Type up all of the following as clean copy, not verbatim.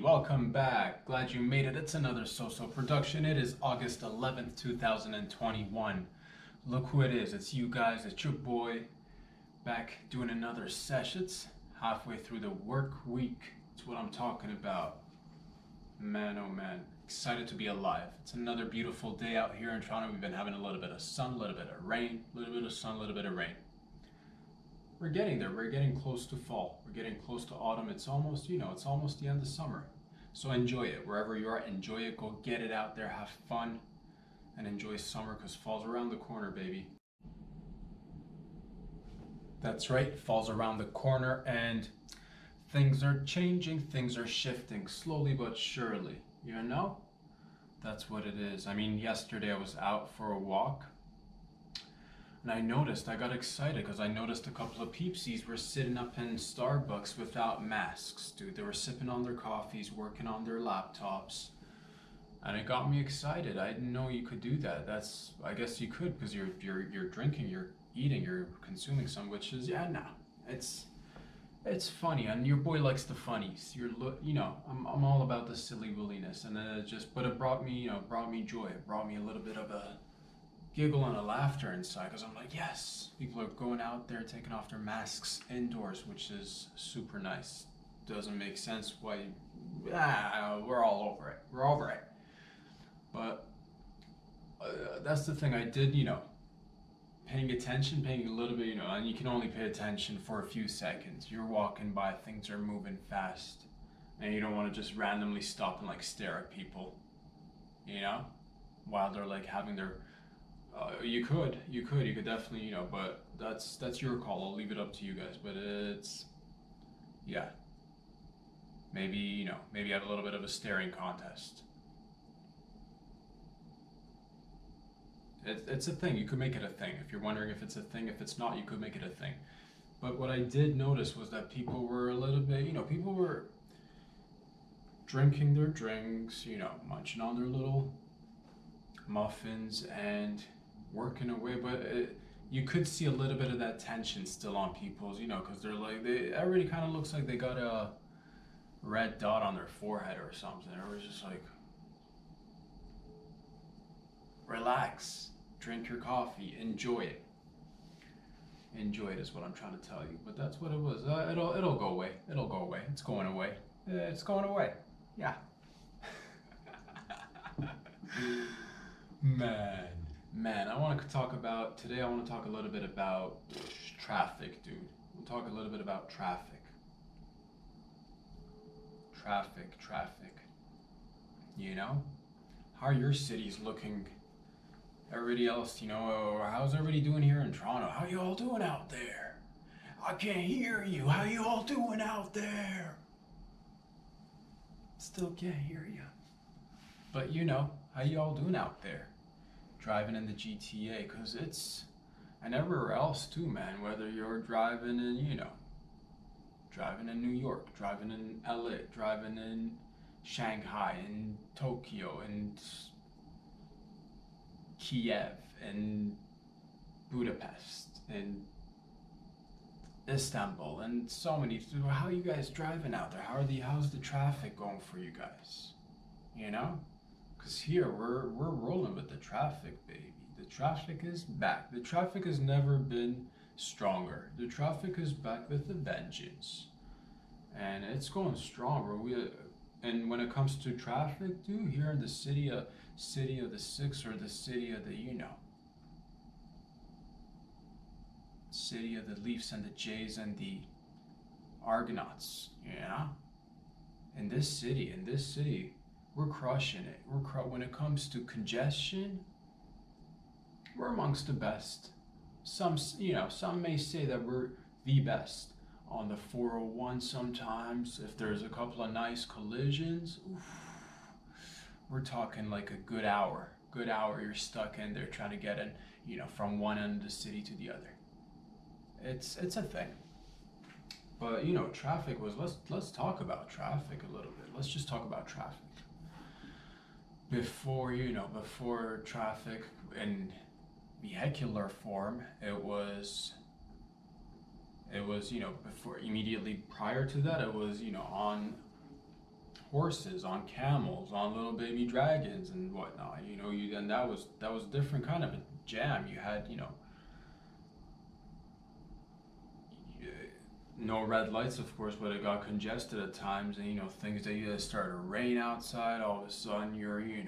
welcome back. Glad you made it. It's another So-So production. It is August 11th, 2021. Look who it is. It's you guys. It's your boy back doing another session. It's halfway through the work week. It's what I'm talking about. Man, oh man. Excited to be alive. It's another beautiful day out here in Toronto. We've been having a little bit of sun, a little bit of rain, a little bit of sun, a little bit of rain. We're getting there. We're getting close to fall. We're getting close to autumn. It's almost, it's almost the end of summer. So enjoy it. Wherever you are, enjoy it. Go get it out there. Have fun and enjoy summer because fall's around the corner, baby. That's right. Fall's around the corner and things are changing. Things are shifting slowly but surely. You know? That's what it is. I mean, yesterday I was out for a walk. And I got excited because I noticed a couple of peepsies were sitting up in Starbucks without masks, dude. They were sipping on their coffees, working on their laptops. And it got me excited. I didn't know you could do that. I guess you could because you're drinking, you're eating, you're consuming some, which is, it's funny. And your boy likes the funnies. I'm all about the silly williness. And then but it brought me joy. It brought me a little bit of a giggle and a laughter inside because I'm like, yes, people are going out there taking off their masks indoors, which is super nice. Doesn't make sense why. We're all over it. We're over it. But that's the thing. I did, paying a little bit, and you can only pay attention for a few seconds. You're walking by, things are moving fast, and you don't want to just randomly stop and stare at people, while they're having their. You could definitely, but that's your call. I'll leave it up to you guys. But maybe have a little bit of a staring contest. It's a thing. You could make it a thing. If you're wondering if it's a thing, if it's not, you could make it a thing. But what I did notice was that people were a little bit, people were drinking their drinks, munching on their little muffins and working away, but you could see a little bit of that tension still on people's, because everybody kind of looks like they got a red dot on their forehead or something. It was just relax, drink your coffee, enjoy it. Enjoy it is what I'm trying to tell you. But that's what it was. It'll go away. It'll go away. It's going away. It's going away. Yeah. Man, I want to talk about, today I want to talk a little bit about traffic, dude. We'll talk a little bit about traffic. Traffic. How are your cities looking? Everybody else, or how's everybody doing here in Toronto? How you all doing out there? I can't hear you. How you all doing out there? Still can't hear you. But how you all doing out there? Driving in the GTA, because and everywhere else too, man. Whether you're driving in, driving in New York, driving in LA, driving in Shanghai, in Tokyo, and Kiev, and Budapest, and Istanbul, and so many. How are you guys driving out there? How's the traffic going for you guys? Because here we're rolling with the traffic, baby. The traffic is back. The traffic has never been stronger. The traffic is back with a vengeance, and it's going stronger. And when it comes to traffic, dude, here in the city of the Six, or the city of the city of the Leafs and the Jays and the Argonauts, In this city. We're crushing it. When it comes to congestion, we're amongst the best. Some may say that we're the best. On the 401 sometimes, if there's a couple of nice collisions, we're talking a good hour. You're stuck in there trying to get in, from one end of the city to the other. It's a thing. But, traffic was, let's talk about traffic a little bit. Let's just talk about traffic. Before traffic in vehicular form, it was before, immediately prior to that, it was, on horses, on camels, on little baby dragons and whatnot. And that was a different kind of a jam. You had, no red lights, of course, but it got congested at times, and things that you started to rain outside. All of a sudden, you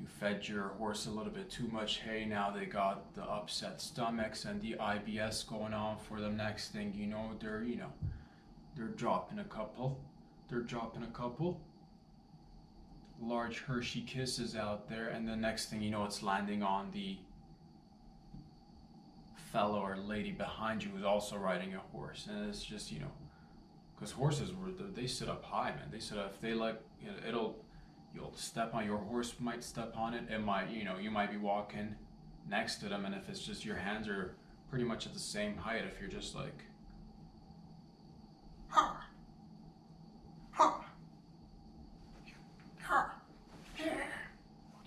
fed your horse a little bit too much hay. Now they got the upset stomachs and the IBS going on for them. Next thing you know, they're dropping a couple. Large Hershey kisses out there, and the next thing you know, it's landing on the fellow or lady behind you who's also riding a horse. And it's just, because horses they sit up high, man. They sit up, if they you'll step on, your horse might step on it. It might, you might be walking next to them, and if it's just your hands are pretty much at the same height, if you're just like, ha, ha, ha, yeah,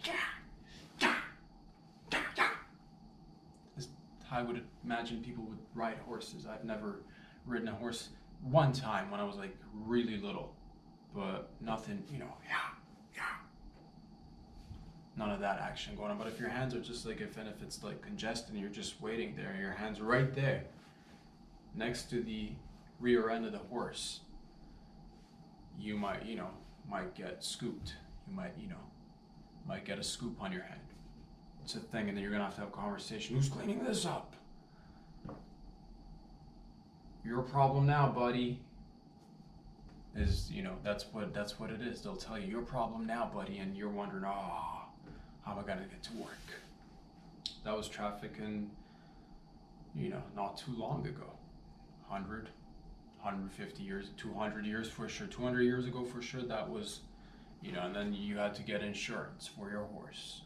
yeah, yeah, yeah, yeah. I would imagine people would ride horses. I've never ridden a horse. One time when I was like really little, but nothing, yeah. None of that action going on. But if your hands are just like, if it's like congested and you're just waiting there, and your hands right there next to the rear end of the horse, you might get scooped. You might get a scoop on your head. It's a thing, and then you're gonna have to have a conversation. Who's cleaning this up? Your problem now, buddy. Is that's what it is. They'll tell you your problem now, buddy, and you're wondering, how am I gonna get to work? That was traffic in, not too long ago. 100, 150 years, 200 years for sure. 200 years ago for sure. That was, and then you had to get insurance for your horse,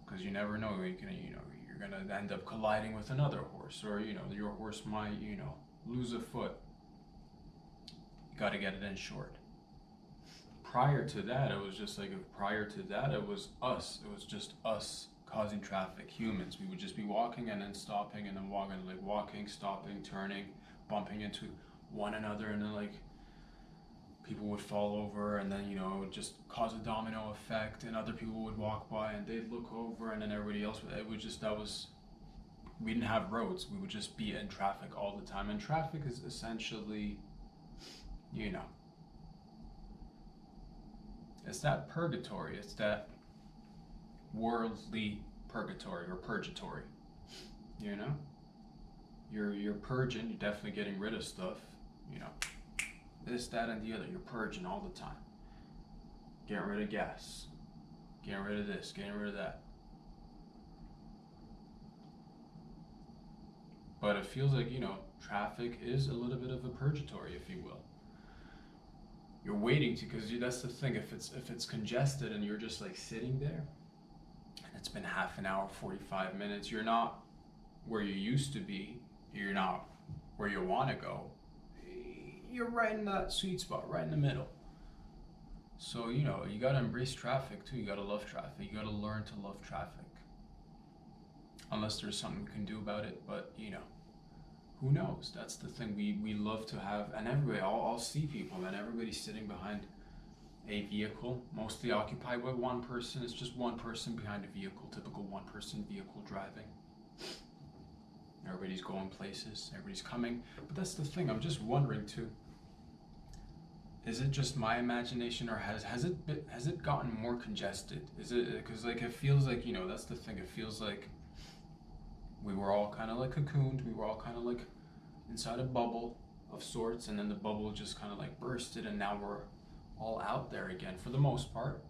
because you never know, you're gonna end up colliding with another horse, or your horse might lose a foot. You got to get it insured. Prior to that, it was just like, it was us. It was just us causing traffic, humans. We would just be walking and then stopping and then walking, stopping, turning, bumping into one another, and then people would fall over, and then it would just cause a domino effect, and other people would walk by and they'd look over, and then everybody else we didn't have roads. We would just be in traffic all the time, and traffic is essentially, it's that purgatory. It's that worldly purgatory or purgatory. You're purging. You're definitely getting rid of stuff. This, that, and the other. You're purging all the time. Getting rid of gas. Getting rid of this. Getting rid of that. But it feels like, traffic is a little bit of a purgatory, if you will. You're waiting because that's the thing. If it's congested and you're just like sitting there, and it's been half an hour, 45 minutes, you're not where you used to be. You're not where you want to go. You're right in that sweet spot, right in the middle. So, you gotta embrace traffic too. You gotta love traffic. You gotta learn to love traffic. Unless there's something we can do about it, but who knows? That's the thing. We love to have, and everybody, I'll see people, and everybody's sitting behind a vehicle, mostly occupied by one person. It's just one person behind a vehicle, typical one-person vehicle driving. Everybody's going places, everybody's coming. But that's the thing, I'm just wondering too, is it just my imagination, or has it gotten more congested? Is it, because it feels like, that's the thing, it feels like we were all kind of like cocooned, we were all kind of like inside a bubble of sorts, and then the bubble just kind of like bursted, and now we're all out there again for the most part.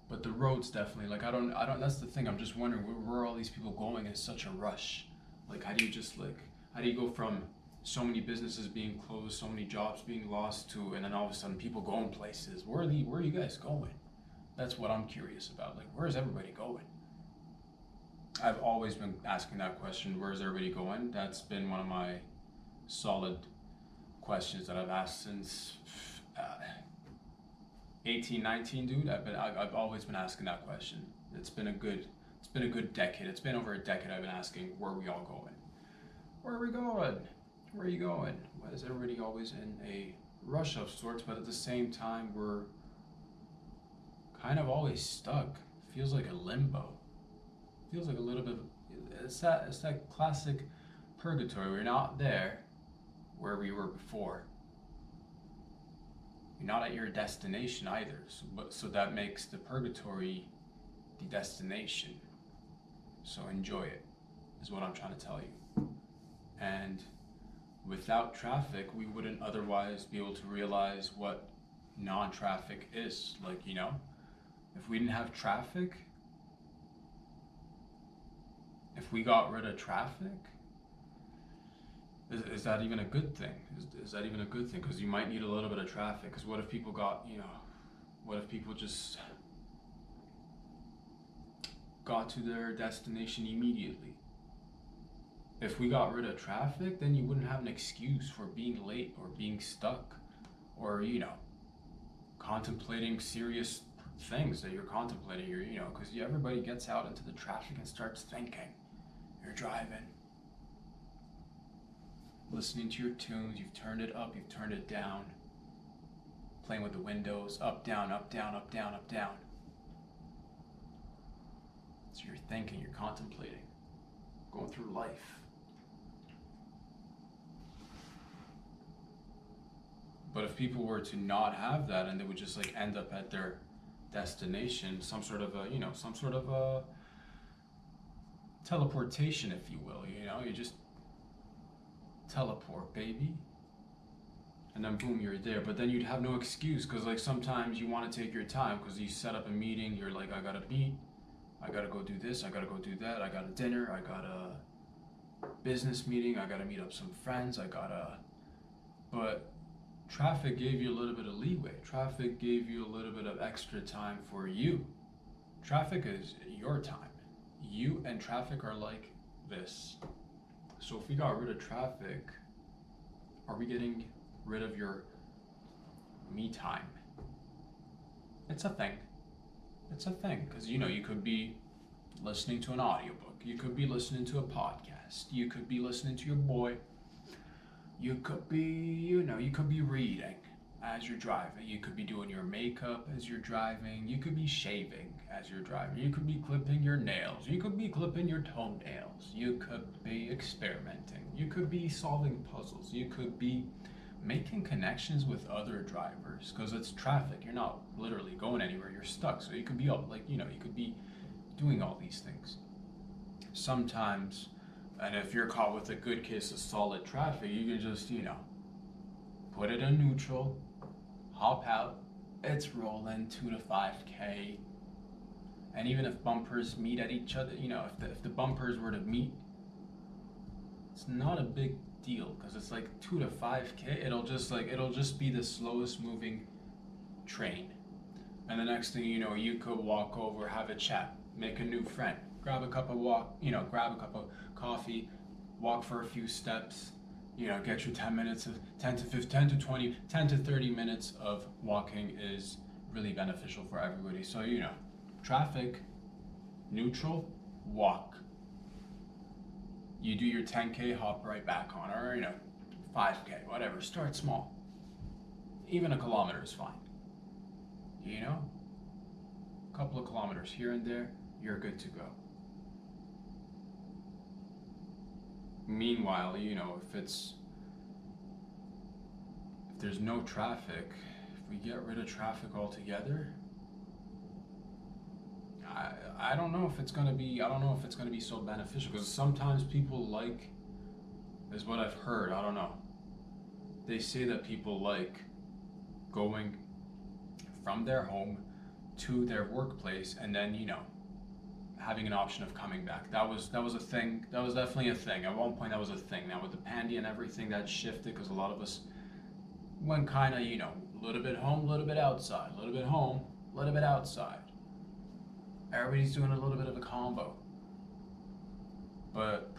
But the roads definitely, I don't, that's the thing, I'm just wondering, where are all these people going in such a rush? How do you go from so many businesses being closed, so many jobs being lost to, and then all of a sudden people going places? Where are you guys going? That's what I'm curious about. Where is everybody going? I've always been asking that question, where's everybody going? That's been one of my solid questions that I've asked since 18, 19, dude. I've always been asking that question. It's been a good decade. It's been over a decade I've been asking, where are we all going? Where are we going? Where are you going? Why is everybody always in a rush of sorts, but at the same time, we're kind of always stuck. Feels like a limbo. Feels like a little bit. It's that classic purgatory. We're not there where we were before. You're not at your destination either. So that makes the purgatory the destination. So enjoy it, is what I'm trying to tell you. And without traffic, we wouldn't otherwise be able to realize what non-traffic is. Like, if we didn't have traffic, if we got rid of traffic, is that even a good thing? Is that even a good thing? Because you might need a little bit of traffic. Because what if people what if people just got to their destination immediately? If we got rid of traffic, then you wouldn't have an excuse for being late or being stuck or, contemplating serious things that you're contemplating. Because everybody gets out into the traffic and starts thinking. You're driving, listening to your tunes, you've turned it up, you've turned it down, playing with the windows, up, down, up, down, up, down, up, down. So you're thinking, you're contemplating, going through life. But if people were to not have that and they would just end up at their destination, some sort of a teleportation, if you will, you just teleport, baby, and then boom, you're there. But then you'd have no excuse, because sometimes you want to take your time, because you set up a meeting, you're like, I gotta meet, I gotta go do this, I gotta go do that, I got a dinner, I got a business meeting, I gotta meet up some friends, but traffic gave you a little bit of leeway. Traffic gave you a little bit of extra time for you. Traffic is your time. You and traffic are like this. So if we got rid of traffic, are we getting rid of your me time? It's a thing. It's a thing. Because, you could be listening to an audiobook. You could be listening to a podcast. You could be listening to your boy. You could be, you could be reading as you're driving. You could be doing your makeup as you're driving. You could be shaving as you're driving. You could be clipping your nails. You could be clipping your toenails. You could be experimenting. You could be solving puzzles. You could be making connections with other drivers, because it's traffic. You're not literally going anywhere. You're stuck. So you could be up, you could be doing all these things. Sometimes, and if you're caught with a good case of solid traffic, you can just, put it in neutral, hop out, it's rolling 2 to 5K. And even if bumpers meet at each other, if the bumpers were to meet, it's not a big deal, because it's 2 to 5K. It'll just be the slowest moving train. And the next thing you know, you could walk over, have a chat, make a new friend, grab a cup of coffee, walk for a few steps, get your 10 to 30 minutes of walking is really beneficial for everybody. So, traffic, neutral, walk. You do your 10K, hop right back on, or, 5K, whatever, start small. Even a kilometer is fine. A couple of kilometers here and there, you're good to go. Meanwhile, if there's no traffic, if we get rid of traffic altogether, I don't know if it's gonna be so beneficial, because sometimes people is what I've heard, I don't know. They say that people like going from their home to their workplace and then, having an option of coming back. That was a thing. That was definitely a thing. At one point that was a thing. Now with the pandy and everything, that shifted, because a lot of us went kind of, a little bit home, a little bit outside, a little bit home, a little bit outside. Everybody's doing a little bit of a combo. But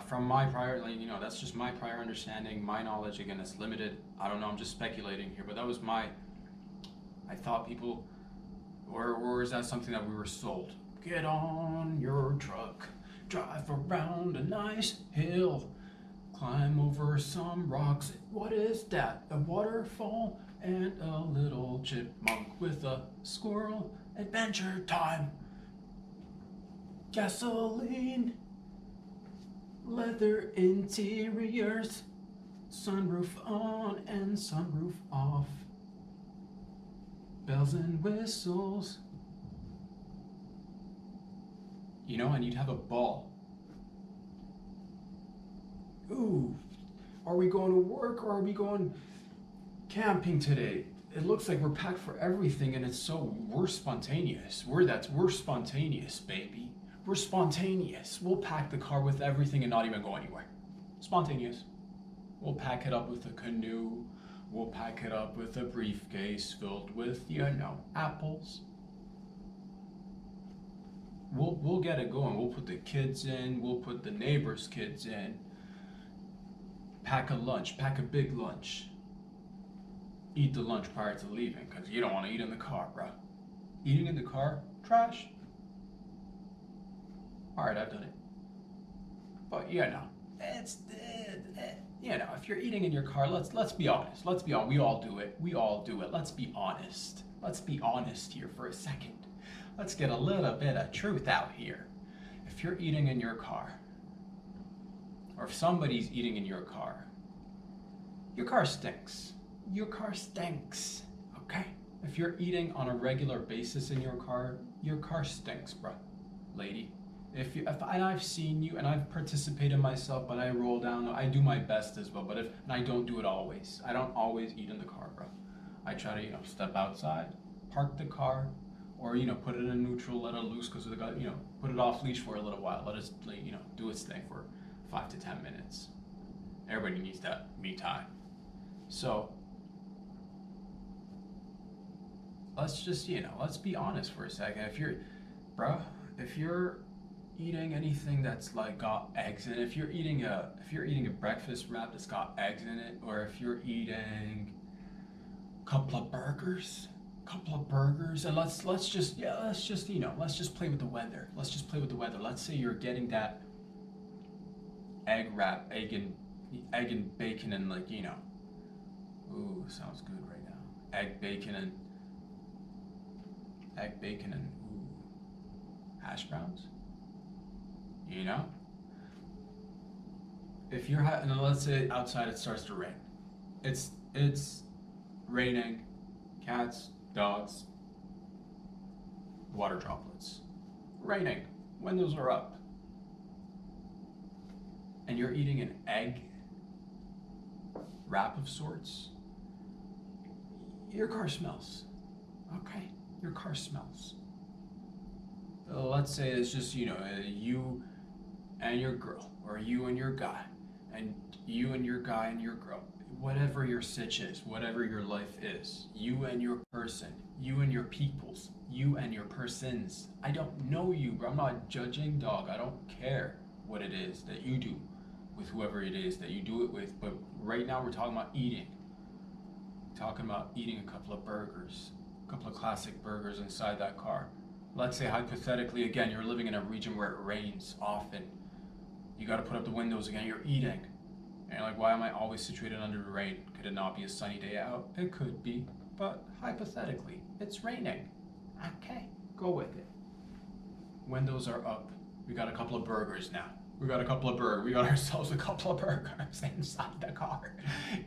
from my prior, that's just my prior understanding, my knowledge. Again, it's limited. I don't know, I'm just speculating here, but that was I thought people, or is that something that we were sold? Get on your truck, drive around a nice hill, climb over some rocks, What is that? A waterfall and a little chipmunk with a squirrel. Adventure time. Gasoline. Leather interiors. Sunroof on and sunroof off. Bells and whistles. You know, and you'd have a ball. Ooh, are we going to work or are we going camping today? It looks like we're packed for everything, and we're spontaneous. We're spontaneous, baby. We're spontaneous. We'll pack the car with everything and not even go anywhere. Spontaneous. We'll pack it up with a canoe. We'll pack it up with a briefcase filled with, apples. We'll get it going. We'll put the kids in. We'll put the neighbors' kids in. Pack a lunch. Pack a big lunch. Eat the lunch prior to leaving, because you don't want to eat in the car, bro. Eating in the car? Trash. Alright, I've done it. But, if you're eating in your car, let's be honest. Let's be honest. We all do it. Let's be honest. Let's be honest here for a second. Let's get a little bit of truth out here. If you're eating in your car, or if somebody's eating in your car stinks. Your car stinks, okay? If you're eating on a regular basis in your car stinks, bro, lady. And I've seen you, and I've participated myself, but I roll down. I do my best as well, and I don't do it always. I don't always eat in the car, bro. I try to, step outside, park the car, or put it in neutral, let it loose, because we got, put it off leash for a little while. Let it, do its thing for 5 to 10 minutes. Everybody needs that me time. So let's just, let's be honest for a second. If you're eating anything that's like got eggs in it, if you're eating a breakfast wrap that's got eggs in it, or if you're eating a couple of burgers, and let's just play with the weather. Let's say you're getting that egg wrap, egg and bacon, and ooh, sounds good right now. Egg, bacon, and ooh, hash browns. If you're and let's say outside it starts to rain. It's raining. Cats, dogs, water droplets. Raining. Windows are up. And you're eating an egg wrap of sorts. Your car smells. Okay? Your car smells. Let's say it's just, you and your girl, or you and your guy, and you and your guy and your girl. Whatever your sitch is, whatever your life is, you and your person, you and your peoples, you and your persons. I don't know you, bro. I'm not judging, dog. I don't care what it is that you do with whoever it is that you do it with. But right now we're talking about eating. Talking about eating a couple of burgers, a couple of classic burgers inside that car. Let's say hypothetically, again, you're living in a region where it rains often. You got to put up the windows again. You're eating. And you're like, why am I always situated under the rain? Could it not be a sunny day out? It could be, but hypothetically, it's raining. Okay, go with it. Windows are up. We got a couple of burgers now. We got ourselves a couple of burgers inside the car.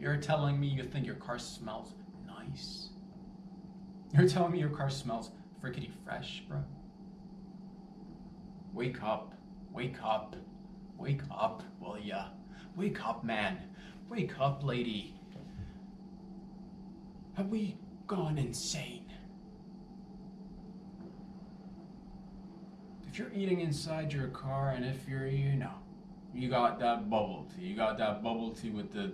You're telling me you think your car smells nice? You're telling me your car smells frickety fresh, bro? Wake up, will ya? Wake up, man. Wake up, lady. Have we gone insane? If you're eating inside your car, and if you're, you got that bubble tea with the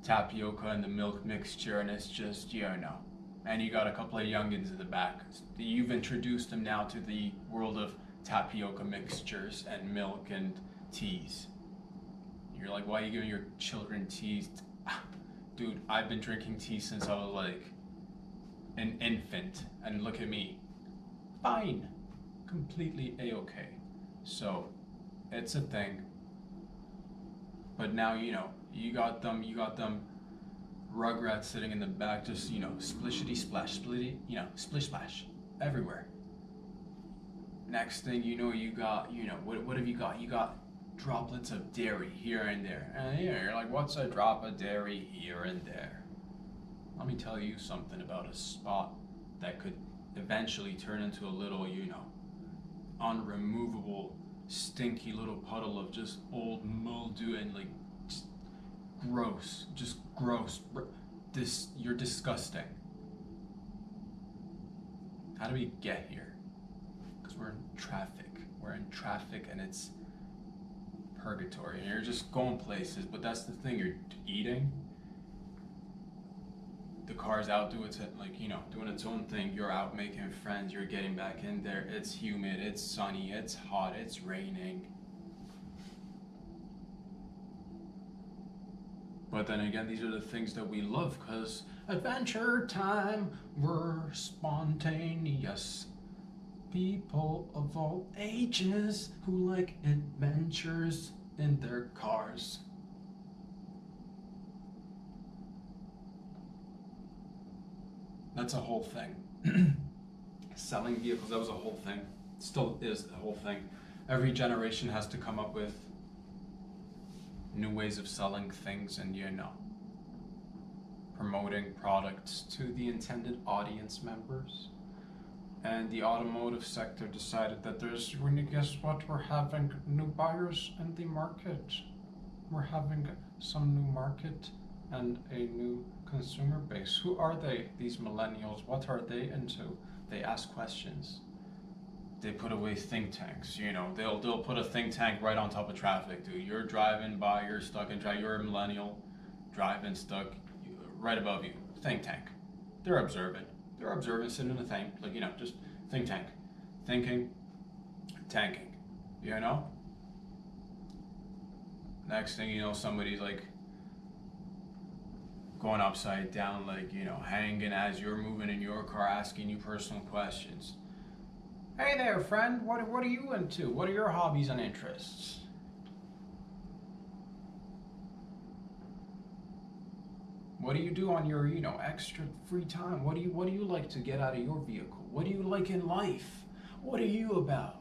tapioca and the milk mixture, and it's just, and you got a couple of youngins in the back. You've introduced them now to the world of tapioca mixtures and milk and teas. You're like, why are you giving your children teas? Dude, I've been drinking tea since I was like an infant, and look at me. Fine. Completely A-okay. So, it's a thing. But now, you got them Rugrats sitting in the back, just, splishity splash, splitty, splish splash everywhere. Next thing you know, you got, what have you got? You got droplets of dairy here and there. And you're like, what's a drop of dairy here and there? Let me tell you something about a spot that could eventually turn into a little, unremovable, stinky little puddle of just old mildew and like just gross. You're disgusting. How do we get here? Because we're in traffic. We're in traffic and it's purgatory. And you're just going places, but that's the thing. You're eating. The car's out doing its own thing. You're out making friends. You're getting back in there. It's humid. It's sunny. It's hot. It's raining. But then again, these are the things that we love because adventure time, we're spontaneous. People of all ages who like adventures in their cars. That's a whole thing. Selling vehicles, that was a whole thing. Still is a whole thing. Every generation has to come up with new ways of selling things and, promoting products to the intended audience members. And the automotive sector decided that guess what? We're having new buyers in the market. We're having some new market and a new consumer base. Who are they, these millennials? What are they into? They ask questions. They put away think tanks. They'll put a think tank right on top of traffic, dude. You're driving by, you're stuck in traffic. You're a millennial, driving stuck, right above you. Think tank. They're observant. They're observant, sitting in a thing, just think tank, thinking, tanking. Next thing you know, somebody's like going upside down, hanging as you're moving in your car, asking you personal questions. Hey there, friend, what are you into? What are your hobbies and interests? What do you do on your, extra free time? What do you like to get out of your vehicle? What do you like in life? What are you about?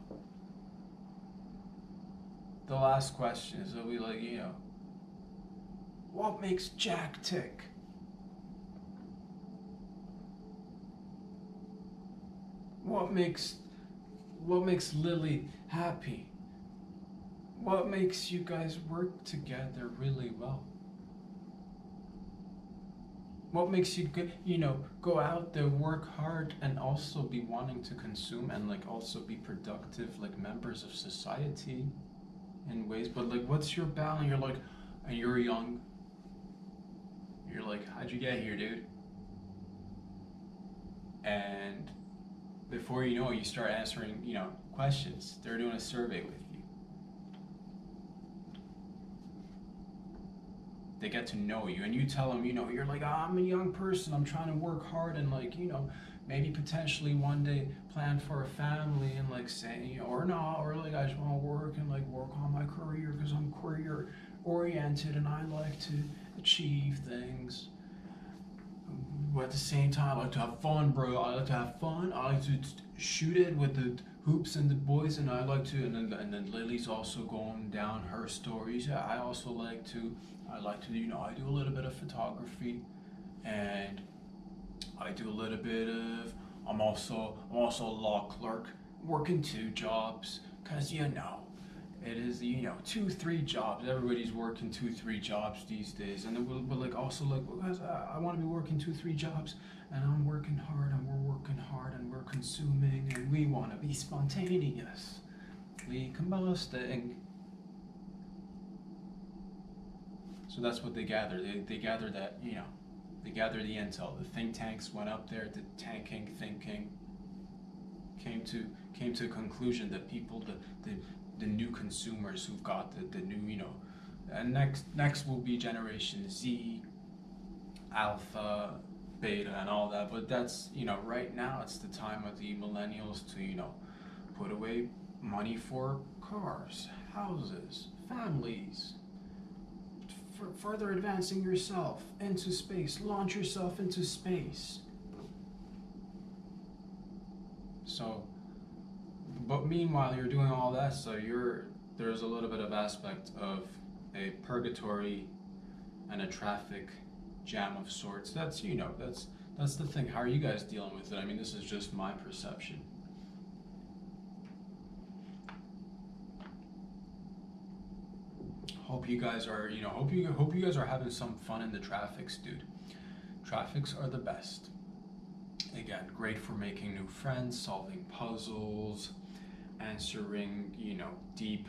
The last question is, they'll be like, what makes Jack tick? What makes Lily happy? What makes you guys work together really well? What makes you go out there, work hard, and also be wanting to consume and also be productive members of society in ways? But what's your balance? You're and you're young. You're how'd you get here, dude? And before you know it, you start answering, questions. They're doing a survey with you. They get to know you, and you tell them, you're I'm a young person. I'm trying to work hard and maybe potentially one day plan for a family and say, or not, or I just want to work and work on my career because I'm career oriented and I like to achieve things. But at the same time, I like to have fun, bro. I like to have fun. I like to shoot it with the hoops and the boys, and I like to. And then Lily's also going down her stories. I also like to. I do a little bit of photography, and I do a little bit of. I'm also a law clerk, working 2 jobs, cause it is 2-3 jobs. Everybody's working 2-3 jobs these days, and then because I want to be working 2-3 jobs, and I'm working hard, and we're working hard, and we're consuming, and we want to be spontaneous, combusting. So that's what they gather. They gather that they gather the intel. The think tanks went up there, the tanking, thinking, came to a conclusion that people the new consumers who've got the new, and next will be Generation Z, Alpha, Beta, and all that. But that's, right now it's the time of the millennials to, put away money for cars, houses, families, further advancing yourself into space. Launch yourself into space. So, but meanwhile, you're doing all that, so there's a little bit of aspect of a purgatory and a traffic jam of sorts. That's the thing. How are you guys dealing with it? I mean, this is just my perception. Hope you guys are, hope you guys are having some fun in the traffics, dude. Traffics are the best. Again, great for making new friends, solving puzzles, answering, deep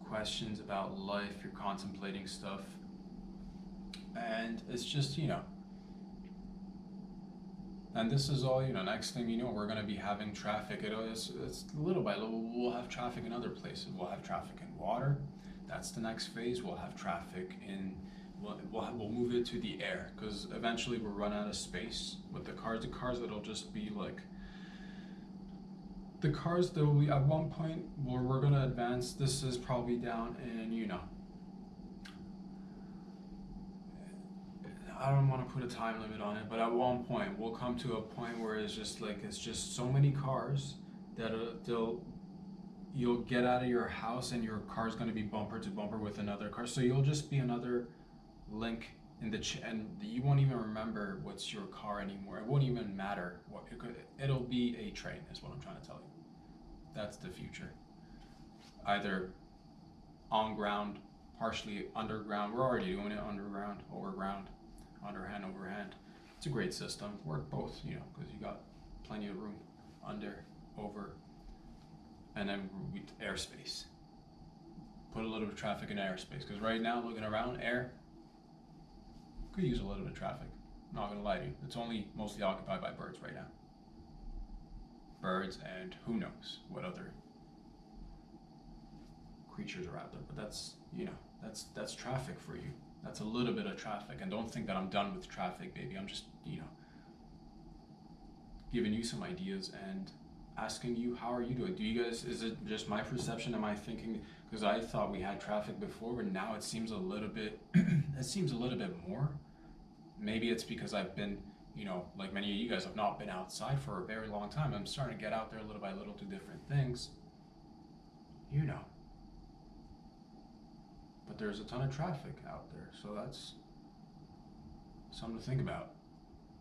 questions about life. You're contemplating stuff. And it's just, and this is all, next thing you know, we're going to be having traffic. It's little by little, we'll have traffic in other places. We'll have traffic in water. That's the next phase. We'll have traffic in, we'll move it to the air, because eventually we'll run out of space with the cars. The cars that'll just be like, the cars that will be at one point where we're going to advance. This is probably down in, I don't want to put a time limit on it, but at one point we'll come to a point where it's just so many cars that you'll get out of your house and your car's going to be bumper to bumper with another car. So you'll just be another link in the and you won't even remember what's your car anymore. It won't even matter what it'll be. A train is what I'm trying to tell you. That's the future. Either on ground, partially underground. We're already doing it underground, overground, underhand, overhand. It's a great system. Work both, because you got plenty of room under, over, and then airspace. Put a little bit of traffic in airspace, because right now, looking around, air could use a little bit of traffic. Not gonna lie to you, it's only mostly occupied by birds right now. Birds and who knows what other creatures are out there. But that's that's traffic for you. That's a little bit of traffic, and don't think that I'm done with traffic, baby. I'm just giving you some ideas and asking you, how are you doing? Do you guys, is it just my perception? Am I thinking, because I thought we had traffic before, but now it seems a little bit it seems a little bit more. Maybe it's because I've been, like many of you guys have not been outside for a very long time. I'm starting to get out there little by little, do different things, but there's a ton of traffic out there, so that's something to think about.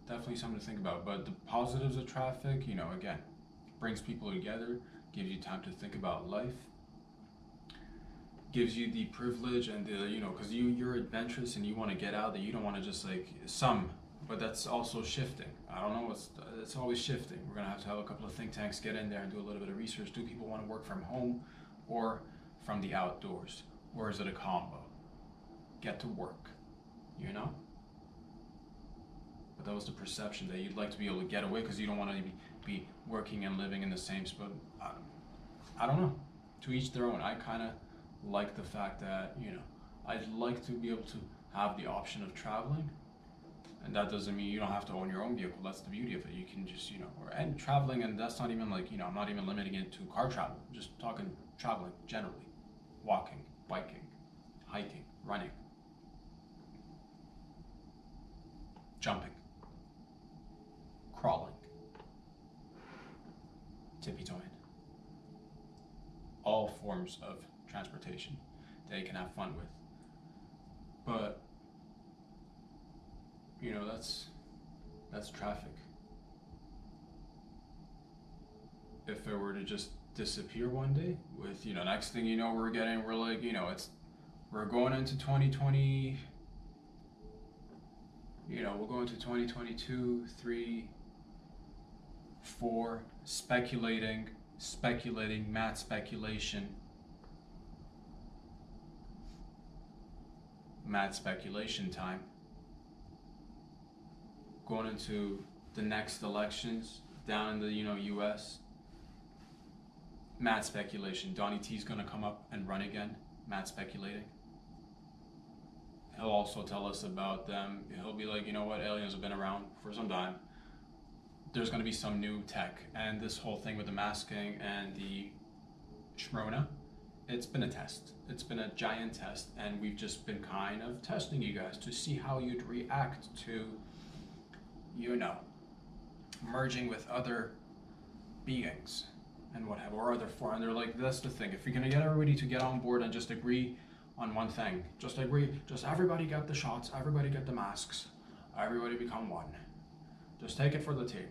Definitely something to think about. But the positives of traffic, again, brings people together, gives you time to think about life, gives you the privilege and the, because you're adventurous and you want to get out there. You don't want to just but that's also shifting. I don't know, it's always shifting. We're going to have a couple of think tanks get in there and do a little bit of research. Do people want to work from home or from the outdoors? Or is it a combo? Get to work, But that was the perception, that you'd like to be able to get away because you don't want to be working and living in the same spot. I don't know. To each their own. I kind of like the fact that, I'd like to be able to have the option of traveling. And that doesn't mean you don't have to own your own vehicle. That's the beauty of it. You can just, and traveling, and that's not even I'm not even limiting it to car travel. I'm just talking traveling generally. Walking, biking, hiking, running, jumping, crawling, tippy-toeing. All forms of transportation that you can have fun with. But, that's traffic. If it were to just disappear one day with, next thing you know, we're going into 2020, we'll go into 2022, 3, 4, speculating, mad speculation time. Going into the next elections down in the, US. Mad speculation. Donnie T's gonna come up and run again. Mad speculating. He'll also tell us about them. He'll be like, aliens have been around for some time. There's gonna be some new tech, and this whole thing with the masking and the Shmrona it's been a test. It's been a giant test, and we've just been kind of testing you guys to see how you'd react to, you know, merging with other beings and what have, or other form. And they're like, that's the thing. If you're gonna get everybody to get on board and just agree on one thing, just everybody get the shots, everybody get the masks, everybody become one. Just take it for the team.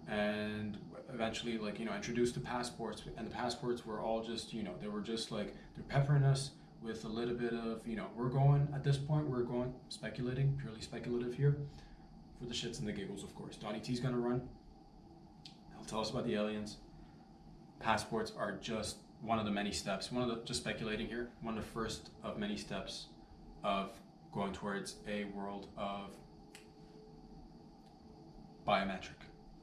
And eventually, like, you know, introduce the passports, and the passports were all just, you know, they were just like, they're peppering us with a little bit of, you know, at this point, we're going speculating, purely speculative here, for the shits and the giggles, of course. Donnie T's gonna run. He'll tell us about the aliens. Passports are just one of the many steps, just speculating here, one of the first of many steps of going towards a world of biometric.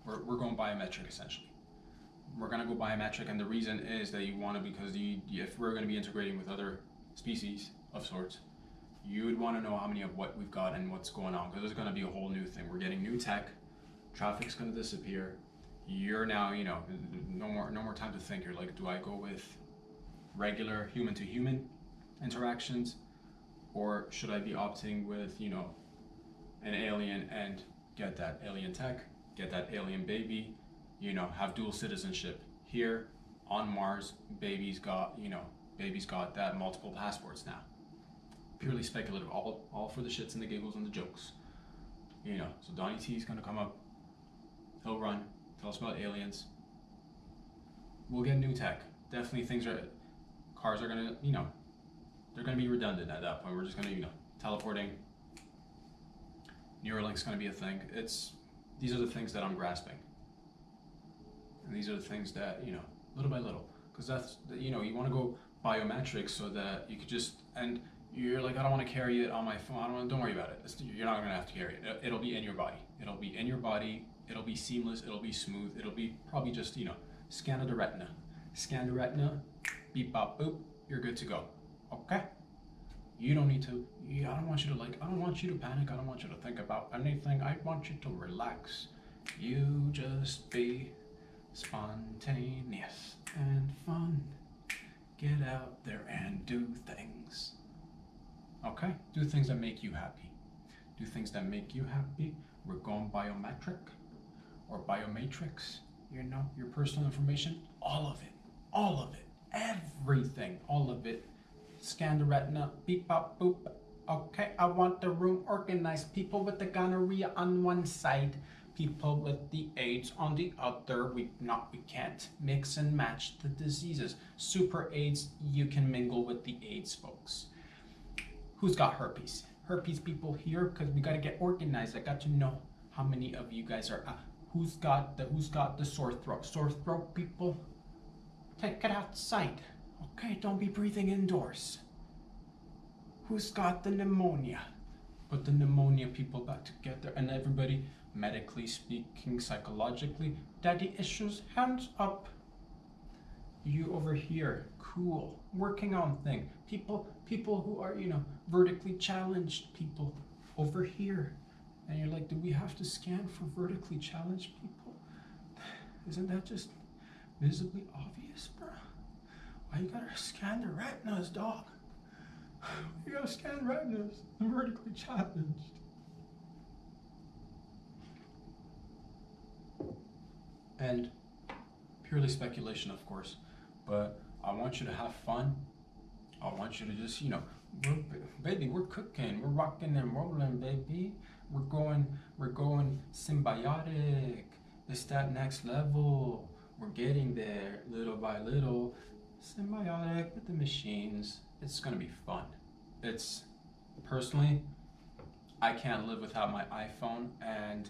We're going biometric, essentially. We're gonna go biometric, and the reason is that you want to, because if we're gonna be integrating with other species of sorts, you would want to know how many of what we've got and what's going on, because there's gonna be a whole new thing. We're getting new tech, traffic's gonna disappear. You're now, you know, no more time to think. You're like, do I go with regular human to human interactions, or should I be opting with, you know, an alien and get that alien tech, get that alien baby, you know, have dual citizenship? Here on Mars, baby's got that multiple passports now. Purely speculative, all for the shits and the giggles and the jokes. You know, so Donnie T's gonna come up, he'll run, tell us about aliens. We'll get new tech. Definitely cars are gonna, you know, they're gonna be redundant at that point. We're just gonna, you know, teleporting. Neuralink's gonna be a thing. These are the things that I'm grasping. And these are the things that, you know, little by little, because that's, you know, you want to go biometrics so that you could just, and you're like, I don't want to carry it on my phone. Don't worry about it. You're not going to have to carry it. It'll be in your body. It'll be in your body. It'll be seamless. It'll be smooth. It'll be probably just, you know, scan of the retina. Scan the retina, beep, bop, boop, you're good to go. Okay? You don't need to, I don't want you to panic. I don't want you to think about anything. I want you to relax. You just be spontaneous and fun. Get out there and do things. Okay? Do things that make you happy. Do things that make you happy. We're going biometric or biomatrix. You know, your personal information, all of it, everything, all of it. Scan the retina, beep, bop, boop. Okay, I want the room organized. People with the gonorrhea on one side, people with the AIDS on the other. We can't mix and match the diseases. Super AIDS, you can mingle with the AIDS folks. Who's got herpes? Herpes people here, because we got to get organized. I got to know how many of you guys are. Who's got the sore throat? Sore throat people, take it outside. Okay, don't be breathing indoors. Who's got the pneumonia? Put the pneumonia people back together, and everybody, medically speaking, psychologically, daddy issues, hands up. You over here, cool, working on things. People who are, you know, vertically challenged people over here. And you're like, do we have to scan for vertically challenged people? Isn't that just visibly obvious, bro? Why you gotta scan the retinas, dog? You gotta scan retinas. I'm vertically challenged. And purely speculation, of course, but I want you to have fun. I want you to just, you know, we're cooking, we're rocking and rolling, baby. We're going symbiotic. It's that next level. We're getting there little by little. Symbiotic with the machines. It's gonna be fun. It's, personally, I can't live without my iPhone, and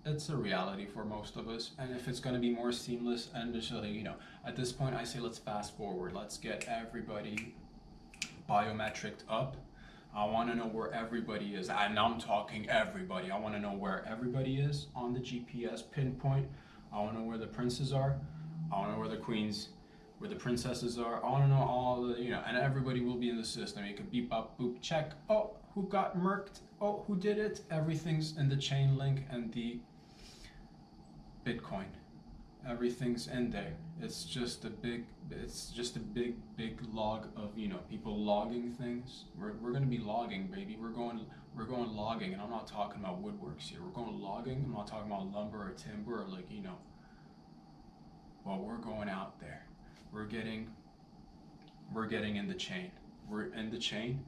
it's a reality for most of us. And if it's gonna be more seamless, and just, you know, at this point I say let's fast forward. Let's get everybody biometric up. I want to know where everybody is, and I'm talking everybody. I want to know where everybody is on the GPS pinpoint. I want to know where the princes are. I want to know where the queens, where the princesses are. I want to know all the, you know, and everybody will be in the system. You can beep up, boop, check. Oh, who got murked? Oh, who did it? Everything's in the chain link and the Bitcoin. Everything's in there. It's just a big log of, you know, people logging things. We're gonna be logging, baby. We're going logging, and I'm not talking about woodworks here. We're going logging. I'm not talking about lumber or timber or, like, you know. Well, we're going out there. We're getting in the chain. We're in the chain.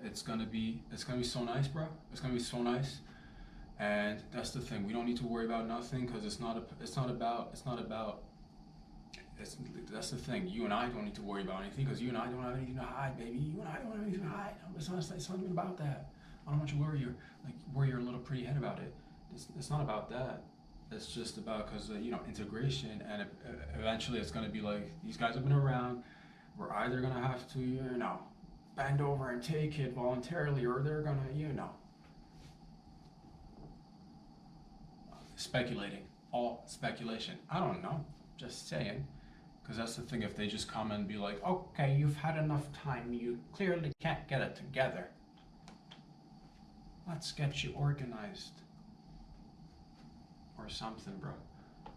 It's gonna be so nice, bro. It's gonna be so nice. And that's the thing. We don't need to worry about nothing, because that's the thing. You and I don't need to worry about anything, because you and I don't have anything to hide, baby. You and I don't have anything to hide. It's not even about that. I don't want you to worry your little pretty head about it. It's not about that. It's just about, because you know, integration, and eventually it's gonna be like, these guys have been around. We're either gonna have to, you know, bend over and take it voluntarily, or they're gonna, you know, speculating, all speculation. I don't know, just saying, because that's the thing. If they just come and be like, okay, you've had enough time, you clearly can't get it together, let's get you organized or something, bro.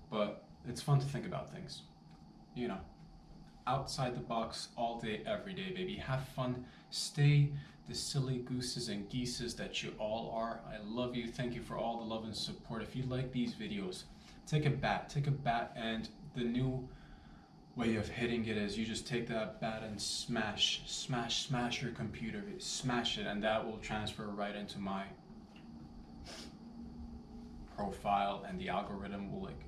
But it's fun to think about things, you know, outside the box all day, every day, baby. Have fun, stay the silly gooses and geeses that you all are. I love you. Thank you for all the love and support. If you like these videos, take a bat, and the new way of hitting it is you just take that bat and smash your computer, smash it, and that will transfer right into my profile, and the algorithm will, like,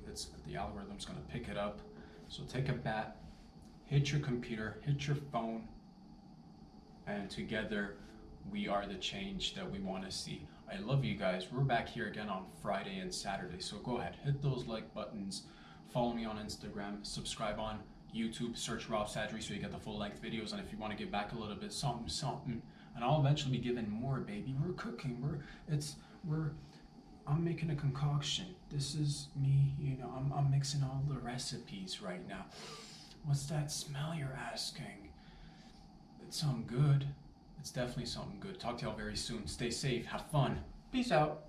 the algorithm's gonna pick it up. So take a bat, hit your computer, hit your phone, and together we are the change that we want to see. I love you guys. We're back here again on Friday and Saturday, so go ahead, hit those like buttons, follow me on Instagram, subscribe on YouTube, search Rob Sadri so you get the full length videos, and if you want to give back a little bit, something, and I'll eventually be giving more, baby. We're cooking, I'm making a concoction. This is me, you know, I'm mixing all the recipes right now. What's that smell, you're asking? It's something good. It's definitely something good. Talk to y'all very soon. Stay safe. Have fun. Peace out.